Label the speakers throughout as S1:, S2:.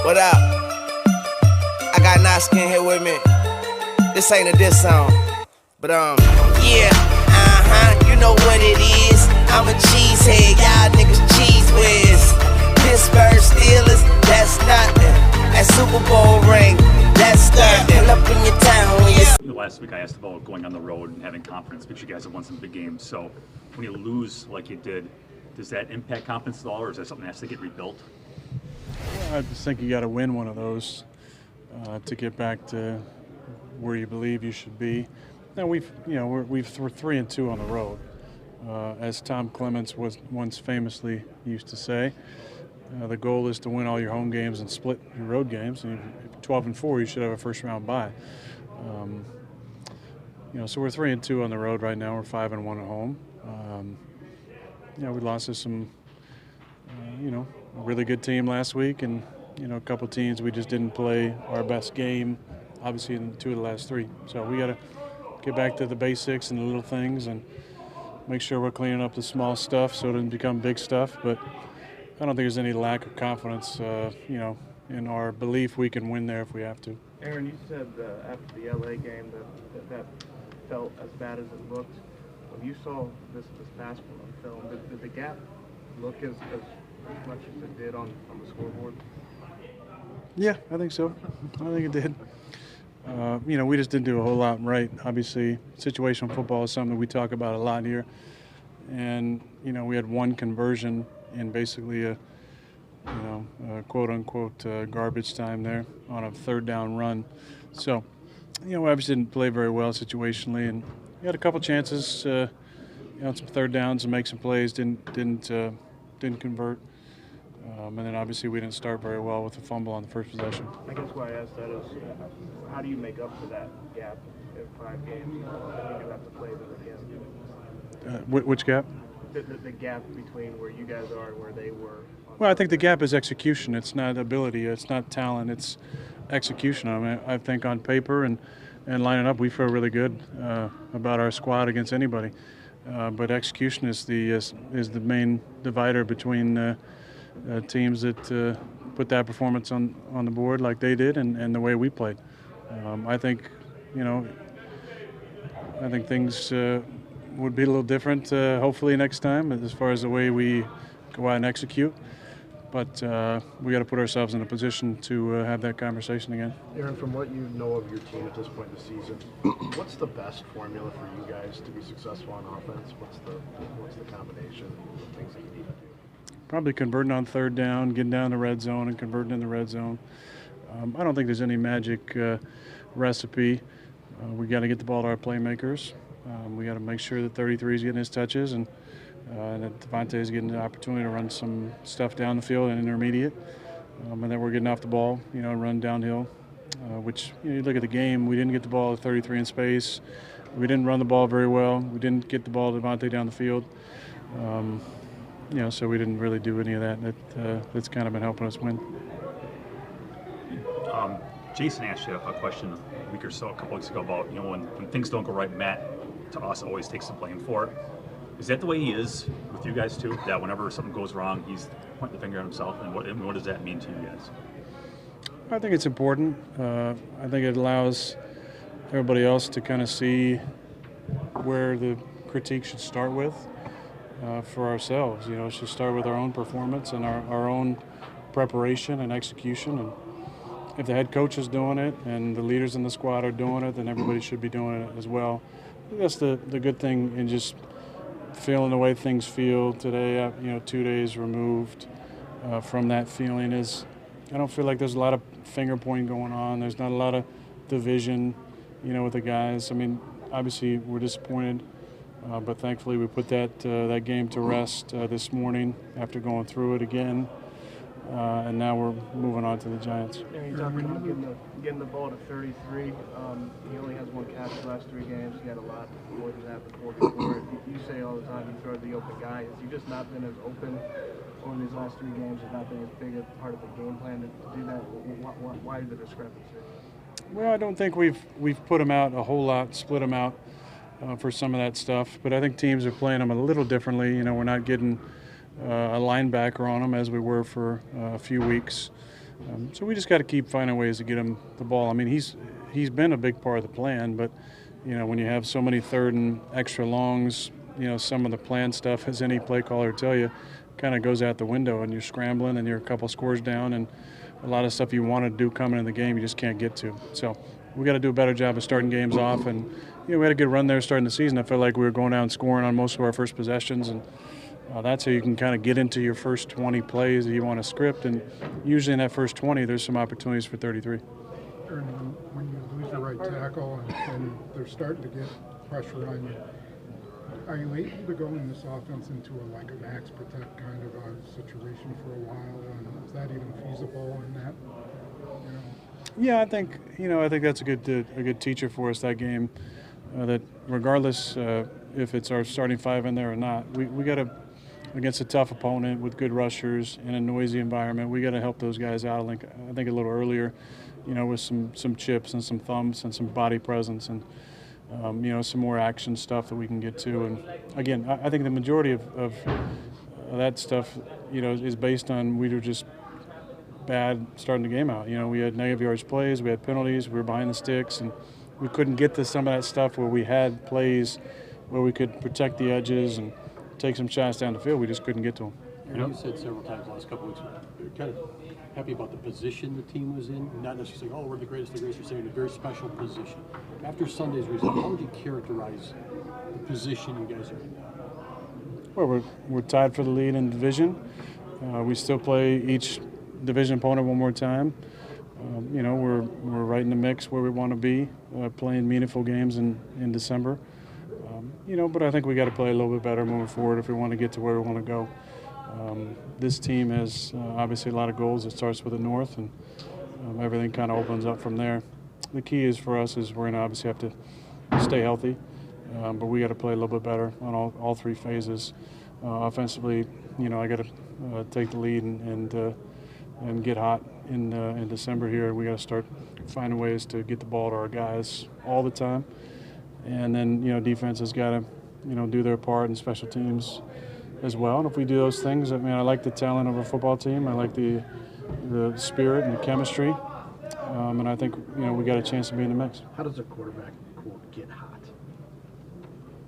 S1: What up? I got Naskin here with me. This ain't a diss song, but yeah, you know what it is. I'm a cheesehead, y'all niggas cheese whiz. Pittsburgh Steelers, that's nothing. That Super Bowl ring, that's nothing. Pull up in your town when you.
S2: Last week I asked about going on the road and having confidence, but you guys have won some big games. So when you lose like you did, does that impact confidence at all, or is that something that has to get rebuilt?
S3: I just think you got to win one of those to get back to where you believe you should be. Now we're 3-2 on the road, as Tom Clements was once famously used to say. The goal is to win all your home games and split your road games. And if 12-4, you should have a first-round bye. So we're 3-2 on the road right now. We're 5-1 at home. We lost to some, a really good team last week, and a couple teams we just didn't play our best game, obviously in 2 of the last 3. So we got to get back to the basics and the little things and make sure we're cleaning up the small stuff so it doesn't become big stuff. But I don't think there's any lack of confidence, in our belief we can win there if we have to.
S4: Aaron, you said after the LA game that felt as bad as it looked. When you saw this past one on film, did the gap look as much as it did on the scoreboard?
S3: Yeah, I think so. I think it did. We just didn't do a whole lot right. Obviously, situational football is something we talk about a lot here. And, we had one conversion in basically a quote-unquote garbage time there on a third down run. So, we obviously didn't play very well situationally, and we had a couple chances, some third downs to make some plays, didn't convert. And then obviously we didn't start very well with the fumble on the first possession.
S4: I guess why I asked that is, how do you make up for that gap in 5 games? And you have to play them again.
S3: Which gap?
S4: The gap between where you guys are and where they were.
S3: Well, I think the gap is execution. It's not ability. It's not talent. It's execution. I mean, I think on paper and lining up, we feel really good about our squad against anybody. But execution is the main divider between teams that put that performance on the board like they did and the way we played. I think things would be a little different hopefully next time as far as the way we go out and execute. But we got to put ourselves in a position to have that conversation again.
S5: Aaron, from what you know of your team at this point in the season, what's the best formula for you guys to be successful on offense? What's the combination of things that you need to do?
S3: Probably converting on third down, getting down the red zone, and converting in the red zone. I don't think there's any magic recipe. We got to get the ball to our playmakers. We got to make sure that 33 is getting his touches and that Devontae is getting the opportunity to run some stuff down the field and intermediate. And then we're getting off the ball, and run downhill, which you look at the game, we didn't get the ball to 33 in space. We didn't run the ball very well. We didn't get the ball to Devontae down the field. So we didn't really do any of that. That's kind of been helping us win.
S2: Jason asked you a question a week or so, a couple weeks ago about, when things don't go right, Matt, to us, always takes the blame for it. Is that the way he is with you guys too? That whenever something goes wrong, he's pointing the finger at himself? And what does that mean to you guys?
S3: I think it's important. I think it allows everybody else to kind of see where the critique should start with for ourselves. It should start with our own performance and our own preparation and execution. And if the head coach is doing it and the leaders in the squad are doing it, then everybody should be doing it as well. That's the good thing in just feeling the way things feel today, 2 days removed from that feeling, is I don't feel like there's a lot of finger pointing going on. There's not a lot of division, with the guys. I mean, obviously we're disappointed, but thankfully we put that game to rest this morning after going through it again. And now we're moving on to the Giants.
S4: Yeah, you talked about getting the ball to 33. He only has 1 catch the last 3 games. He had a lot more than that before. You say all the time you throw the open guy. Has he just not been as open in these last 3 games? Has not been as big a part of the game plan to do that? Why the discrepancy?
S3: Well, I don't think we've put him out a whole lot, split him out for some of that stuff. But I think teams are playing him a little differently. We're not getting a linebacker on him as we were for a few weeks. So we just got to keep finding ways to get him the ball. I mean, he's been a big part of the plan, but when you have so many third and extra longs, some of the plan stuff, as any play caller will tell you, kind of goes out the window, and you're scrambling and you're a couple scores down, and a lot of stuff you want to do coming in the game you just can't get to. So we got to do a better job of starting games off, and we had a good run there starting the season. I felt like we were going down scoring on most of our first possessions, and that's how you can kind of get into your first 20 plays that you want to script, and usually in that first 20 there's some opportunities for 33.
S6: Aaron, when you lose your right tackle and they're starting to get pressure on you, are you able to go in this offense into a max protect kind of a situation for a while, and is that even feasible in that?
S3: Yeah, I think that's a good teacher for us, that game. That regardless if it's our starting five in there or not, we got to, against a tough opponent with good rushers in a noisy environment, we got to help those guys out. I think a little earlier, with some chips and some thumps and some body presence and some more action stuff that we can get to. And again, I think the majority of that stuff, is based on we were just bad starting the game out. We had negative yards plays, we had penalties, we were behind the sticks, and we couldn't get to some of that stuff where we had plays where we could protect the edges and take some shots down the field. We just couldn't get to them.
S7: You said several times the last couple of weeks, you're kind of happy about the position the team was in, not necessarily saying, oh, we're the greatest, you're saying a very special position. After Sunday's result, how would you characterize the position you guys are in now?
S3: Well, we're tied for the lead in division. We still play each division opponent one more time. We're right in the mix where we want to be, playing meaningful games in December. But I think we got to play a little bit better moving forward if we want to get to where we want to go. This team has obviously a lot of goals. It starts with the North, and everything kind of opens up from there. The key is for us is we're going to obviously have to stay healthy, but we got to play a little bit better on all three phases. Offensively, I got to take the lead and get hot in December here. We got to start finding ways to get the ball to our guys all the time, and then defense has got to do their part, and special teams as well. And if we do those things, I like the talent of a football team. I like the spirit and the chemistry, and I think we got a chance to be in the mix.
S5: How does a quarterback quote get hot?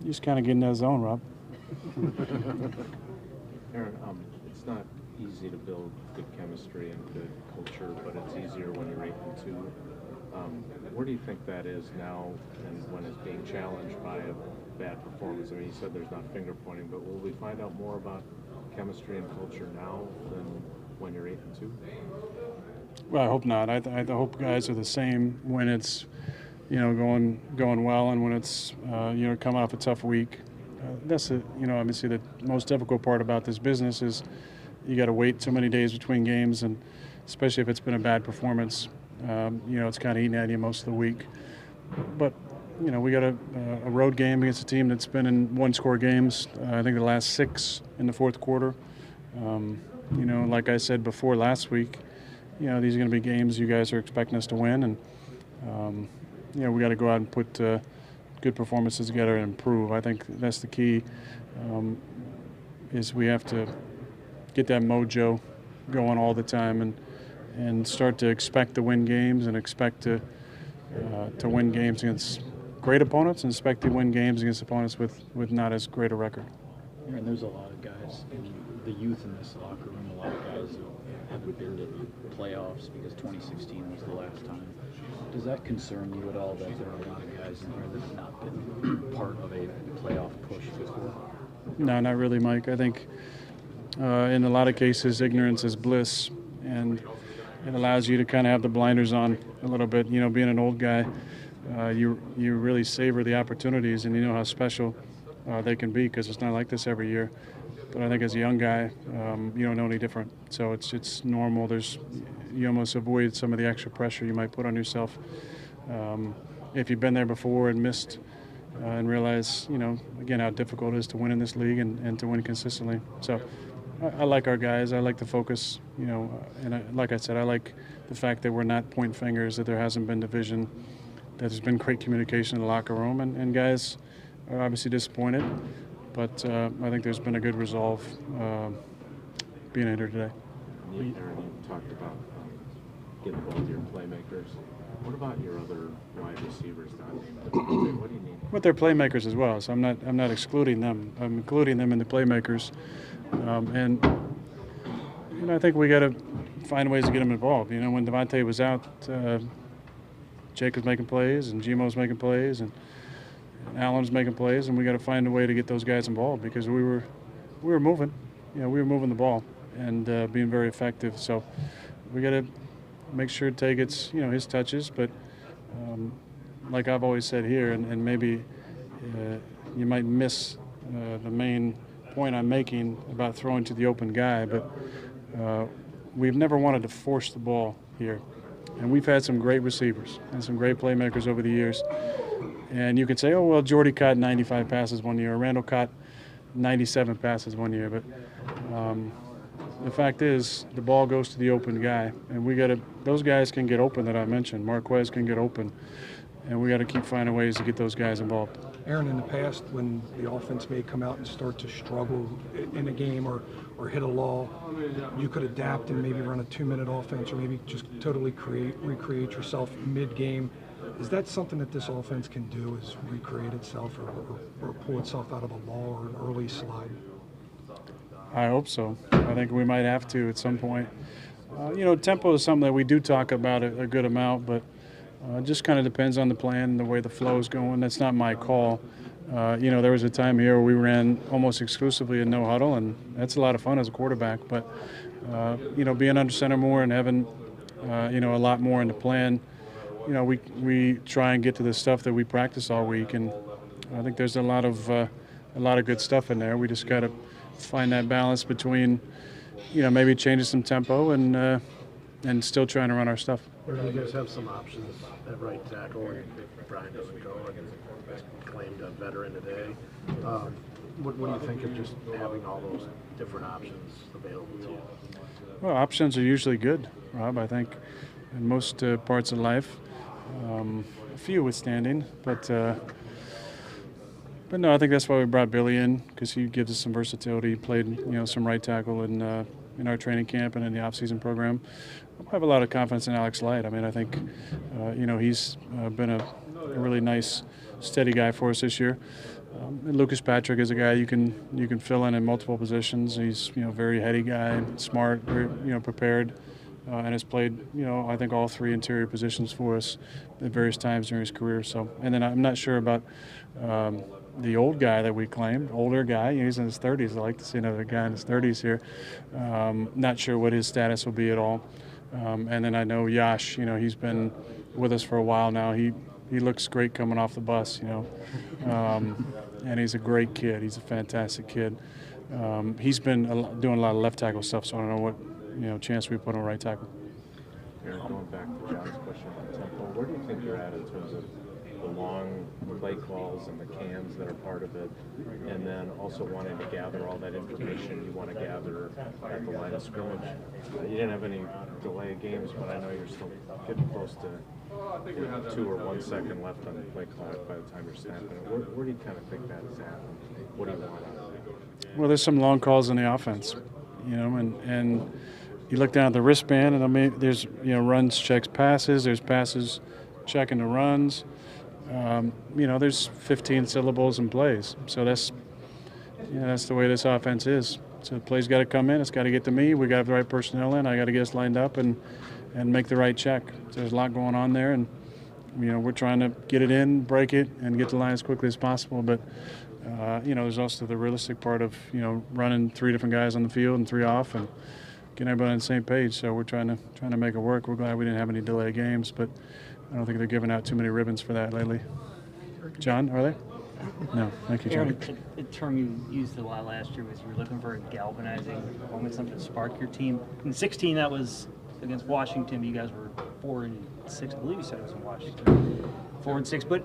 S3: You just kind of get in that zone, Rob.
S8: Aaron, it's not easy to build good chemistry and good culture, but it's easier when you're 8-2. Where do you think that is now, and when it's being challenged by a bad performance? I mean, you said there's not finger pointing, but will we find out more about chemistry and culture now than when you're 8-2?
S3: Well, I hope not. I hope guys are the same when it's going well, and when it's coming off a tough week. That's obviously the most difficult part about this business is you got to wait so many days between games, and especially if it's been a bad performance, it's kind of eating at you most of the week. But we got a road game against a team that's been in one-score games. I think the last 6 in the fourth quarter. Like I said before last week, these are going to be games you guys are expecting us to win, and we got to go out and put good performances together and improve. I think that's the key. Is we have to get that mojo going all the time, and start to expect to win games, and expect to win games against great opponents, and expect to win games against opponents with not as great a record.
S7: And there's a lot of guys in the youth in this locker room, a lot of guys who haven't been to the playoffs because 2016 was the last time. Does that concern you at all that there are a lot of guys in here that have not been part of a playoff push before?
S3: No, not really, Mike. I think in a lot of cases, ignorance is bliss, and it allows you to kind of have the blinders on a little bit. Being an old guy, you really savor the opportunities, and you know how special they can be, because it's not like this every year. But I think as a young guy, you don't know any different. So it's normal. You almost avoid some of the extra pressure you might put on yourself if you've been there before and missed and realize, again, how difficult it is to win in this league and to win consistently. So I like our guys. I like the focus, and like I said, I like the fact that we're not pointing fingers, that there hasn't been division, that there's been great communication in the locker room, and guys are obviously disappointed, but I think there's been a good resolve being in here today.
S8: Aaron, you talked about get both your playmakers. What about your other wide receivers, Don? What do you need?
S3: But they're playmakers as well, so I'm not excluding them. I'm including them in the playmakers, and I think we got to find ways to get them involved. When Devontae was out, Jake was making plays, and Gmo's making plays, and Allen's making plays, and we got to find a way to get those guys involved because we were moving, we were moving the ball and being very effective. So we got to make sure Tay gets his touches, but like I've always said here, and maybe you might miss the main point I'm making about throwing to the open guy, but we've never wanted to force the ball here. And we've had some great receivers and some great playmakers over the years. And you could say, oh, well, Jordy caught 95 passes one year, or Randall caught 97 passes one year. But the fact is, the ball goes to the open guy. And those guys can get open that I mentioned. Marquez can get open. And we got to keep finding ways to get those guys involved.
S9: Aaron, in the past, when the offense may come out and start to struggle in a game or hit a lull, you could adapt and maybe run a 2-minute offense or maybe just totally recreate yourself mid-game. Is that something that this offense can do, is recreate itself or pull itself out of a lull or an early slide?
S3: I hope so. I think we might have to at some point. Tempo is something that we do talk about a good amount, but it just kind of depends on the plan and the way the flow is going. That's not my call. There was a time here where we ran almost exclusively in no huddle, and that's a lot of fun as a quarterback. But, being under center more and having, a lot more in the plan, we try and get to the stuff that we practice all week. And I think there's a lot of good stuff in there. We just got to find that balance between, maybe changing some tempo and still trying to run our stuff.
S5: You guys have some options at right tackle, and if Brian doesn't go, and claimed a veteran today. What do you think of just having all those different options available to you?
S3: Well, options are usually good, Rob. I think in most parts of life, a few withstanding, but no, I think that's why we brought Billy in, because he gives us some versatility. He played, some right tackle in our training camp and in the off-season program. I have a lot of confidence in Alex Light. I mean, I think, he's been a really nice, steady guy for us this year. And Lucas Patrick is a guy you can fill in multiple positions. He's very heady guy, smart, very prepared, and has played I think all three interior positions for us at various times during his career. So, and then I'm not sure about the old guy that we claimed, older guy. He's in his 30s. I like to see another guy in his 30s here. Not sure what his status will be at all. And then I know Yash. He's been with us for a while now. He looks great coming off the bus. And he's a great kid. He's a fantastic kid. He's been doing a lot of left tackle stuff, so I don't know what chance we put on right tackle.
S8: Aaron, going back to John's question on tempo, where do you think you're at in terms of the long play calls and the cans that are part of it, and then also wanting to gather all that information you want to gather at the line of scrimmage? You didn't have any delay games, but I know you're still getting close to 2 or 1 second left on the play clock by the time you're snapping it. Where do you kind of think that is at? What do you want out of it?
S3: Well, there's some long calls in the offense, and you look down at the wristband, and there's runs, checks, passes. There's passes, checking the runs. There's 15 syllables in plays. So that's the way this offense is. So the play's got to come in. It's got to get to me. We got to have the right personnel in. I got to get us lined up and make the right check. So there's a lot going on there, and we're trying to get it in, break it, and get the line as quickly as possible. But there's also the realistic part of running 3 different guys on the field and 3 off and getting everybody on the same page. So we're trying to make it work. We're glad we didn't have any delay games, but I don't think they're giving out too many ribbons for that lately. John, are they? No, thank you, John.
S10: Aaron, a term you used a lot last year was you were looking for a galvanizing moment, something to spark your team. In 16, that was against Washington. You guys were 4-6. I believe you said it was in Washington. 4-6. But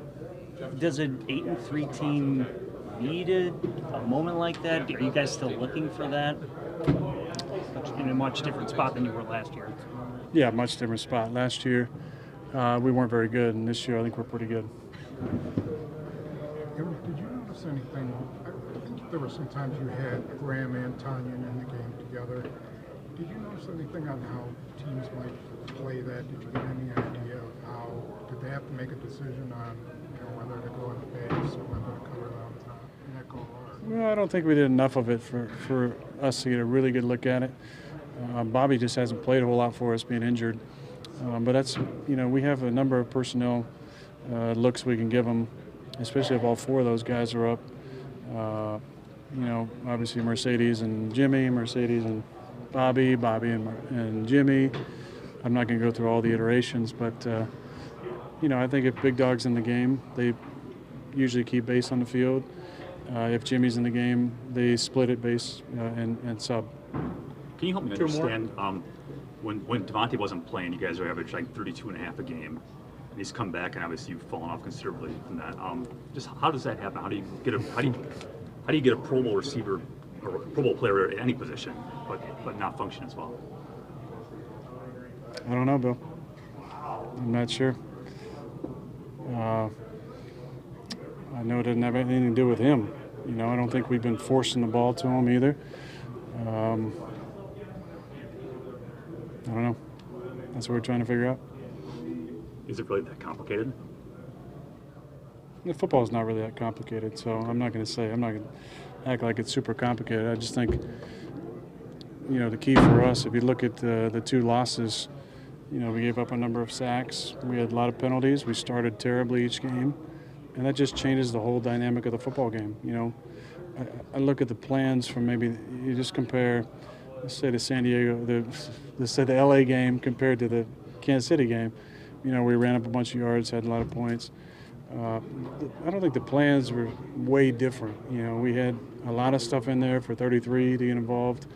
S10: does an 8-3 team need a moment like that? Are you guys still looking for that? In a much different spot than you were last year.
S3: Yeah, much different spot. Last year, we weren't very good, and this year I think we're pretty good.
S6: Did you notice anything? I think there were some times you had Graham and Tanyan in the game together. Did you notice anything on how teams might play that? Did you get any idea of how, did they have to make a decision on, whether to go in the base or whether to cover the nickel? Or...
S3: Well, I don't think we did enough of it for us to get a really good look at it. Bobby just hasn't played a whole lot for us, being injured. But that's, we have a number of personnel looks we can give them, especially if all four of those guys are up. Obviously Mercedes and Jimmy, Mercedes and Bobby and Jimmy. I'm not going to go through all the iterations, but, I think if Big Dog's in the game, they usually keep base on the field. If Jimmy's in the game, they split it base and sub.
S2: Can you help me understand, when Devontae wasn't playing, you guys are average like 32.5 a game, and he's come back, and obviously you've fallen off considerably from that. Just how does that happen? How do you get a Pro Bowl receiver or a Pro Bowl player at any position, but not function as well?
S3: I don't know, Bill. I'm not sure. I know it doesn't have anything to do with him. I don't think we've been forcing the ball to him either. I don't know. That's what we're trying to figure out.
S2: Is it really that complicated?
S3: The football is not really that complicated, so I'm not going to act like it's super complicated. I just think, the key for us, if you look at the two losses, we gave up a number of sacks. We had a lot of penalties. We started terribly each game, and that just changes the whole dynamic of the football game. I look at the plans from maybe you just compare, let's say the San Diego, the LA game compared to the Kansas City game. We ran up a bunch of yards, had a lot of points. I don't think the plans were way different. We had a lot of stuff in there for 33 to get involved.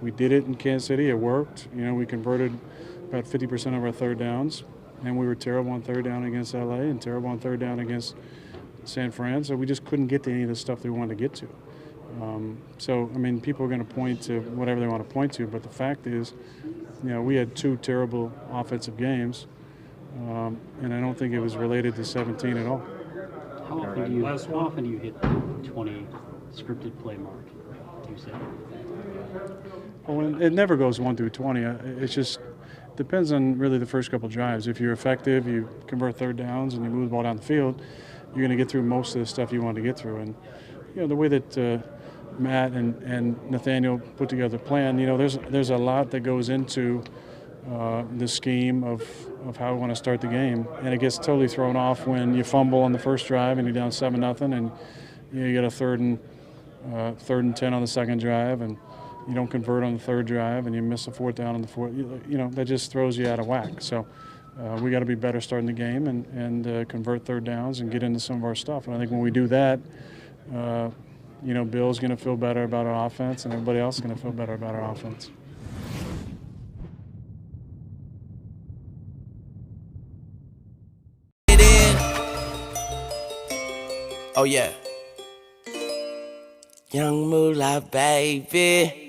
S3: We did it in Kansas City. It worked. We converted about 50% of our third downs, and we were terrible on third down against LA and terrible on third down against San Fran. So we just couldn't get to any of the stuff they wanted to get to. People are going to point to whatever they want to point to, but the fact is, we had two terrible offensive games, and I don't think it was related to 17 at all.
S7: How often do you hit the 20 scripted play mark? You said.
S3: Well, it never goes 1 through 20. It just depends on really the first couple drives. If you're effective, you convert third downs, and you move the ball down the field, you're going to get through most of the stuff you want to get through. And the way that Matt and Nathaniel put together the plan, there's a lot that goes into the scheme of how we want to start the game, and it gets totally thrown off when you fumble on the first drive and you're down 7-0, and you get a third and 10 on the second drive, and you don't convert on the third drive, and you miss a fourth down on the fourth. That just throws you out of whack. So we got to be better starting the game and convert third downs and get into some of our stuff. And I think when we do that, Bill's going to feel better about our offense, and everybody else is going to feel better about our offense.
S1: Oh yeah. Young Moolah, baby.